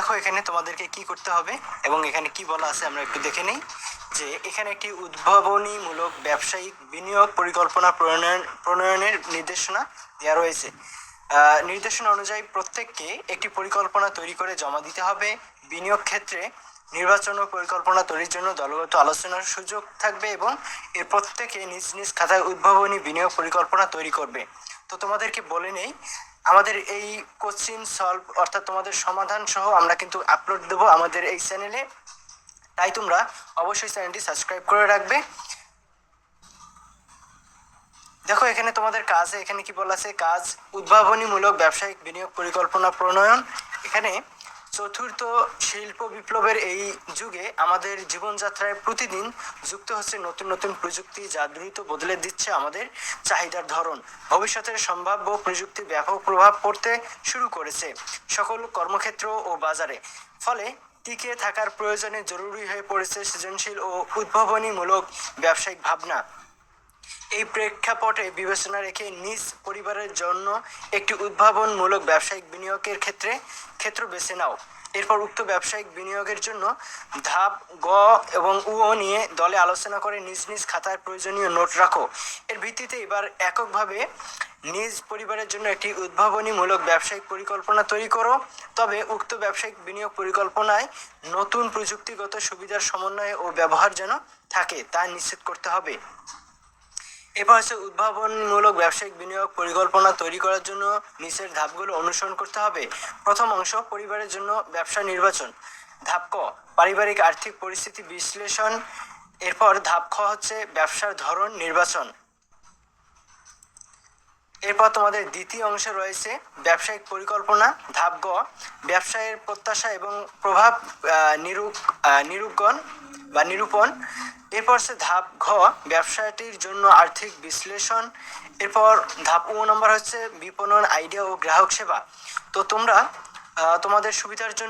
দেখো এখানে তোমাদেরকে কি করতে হবে এবং এখানে কি বলা আছে আমরা একটু দেখে নিই। যে এখানে একটি উদ্ভাবনীমূলক ব্যবসায়িক বিনিয়োগ পরিকল্পনা প্রণয়নের নির্দেশনা দেওয়া রয়েছে। নির্দেশনা অনুযায়ী প্রত্যেককে একটি পরিকল্পনা তৈরি করে জমা দিতে হবে। বিনিয়োগ ক্ষেত্রে নির্বাচন ও পরিকল্পনা তৈরির জন্য দলগত আলোচনার সুযোগ থাকবে এবং এর প্রত্যেকে নিজ নিজ খাতায় উদ্ভাবনী বিনিয়োগ পরিকল্পনা তৈরি করবে। তো তোমাদেরকে বলে নেই, আমাদের এই কোশ্চিন সলভ অর্থাৎ তোমাদের সমাধান সহ আমরা কিন্তু আপলোড দেবো আমাদের এই চ্যানেলে, তাই তোমরা অবশ্যই চ্যানেলটি সাবস্ক্রাইব করে রাখবে। দেখো এখানে তোমাদের কাজ, এখানে কি বলা আছে, কাজ উদ্ভাবনীমূলক ব্যবসায়িক বিনিয়োগ পরিকল্পনা প্রণয়ন। এখানে চতুর্থ শিল্প বিপ্লবের এই যুগে আমাদের জীবনযাত্রায় প্রতিদিন যুক্ত হচ্ছে নতুন নতুন প্রযুক্তি, যা দ্রুত বদলে দিচ্ছে আমাদের চাহিদার ধরন। ভবিষ্যতের সম্ভাব্য প্রযুক্তি ব্যাপক প্রভাব পড়তে শুরু করেছে সকল কর্মক্ষেত্র ও বাজারে। ফলে টিকে থাকার প্রয়োজনে জরুরি হয়ে পড়েছে সৃজনশীল ও উদ্ভাবনীমূলক ব্যবসায়িক ভাবনা। এই প্রেক্ষাপটে বিবেচনা রেখে নিজ পরিবারের জন্য একটি উদ্ভাবনমূলক ব্যবসায়িক বিনিয়োগের ক্ষেত্র বেছে নাও। এরপর উক্ত ব্যবসায়িক বিনিয়োগের জন্য ধাপ গ এবং উ নিয়ে দলে আলোচনা করে নিজ নিজ খাতায় প্রয়োজনীয় নোট রাখো। এর ভিত্তিতে এবার এককভাবে নিজ পরিবারের জন্য একটি উদ্ভাবনীমূলক ব্যবসায়িক পরিকল্পনা তৈরি করো। তবে উক্ত ব্যবসায়িক বিনিয়োগ পরিকল্পনায় নতুন প্রযুক্তিগত সুবিধার সমন্বয় ও ব্যবহার যেন থাকে তা নিশ্চিত করতে হবে। এরপর হচ্ছে উদ্ভাবনমূলক ব্যবসায়িক বিনিয়োগ পরিকল্পনা তৈরি করার জন্য নিচের ধাপগুলো অনুসরণ করতে হবে। প্রথম অংশ, পরিবারের জন্য ব্যবসা নির্বাচন। ধাপ ক, পারিবারিক আর্থিক পরিস্থিতি বিশ্লেষণ। এরপর ধাপ খ হচ্ছে ব্যবসার ধরন নির্বাচন। এরপর তোমাদের দ্বিতীয় অংশে রয়েছে ব্যবসায়িক পরিকল্পনা। ধাপ গ, ব্যবসায়ের প্রত্যাশা এবং প্রভাব নিরূপণ। এরপর হচ্ছে ধাপ ঘ, ব্যবসাটির জন্য আর্থিক বিশ্লেষণ। এরপর ধাপ ও নম্বর হচ্ছে বিপণন, আইডিয়া ও গ্রাহক সেবা। তো তোমরা তোমাদের সুবিধার জন্য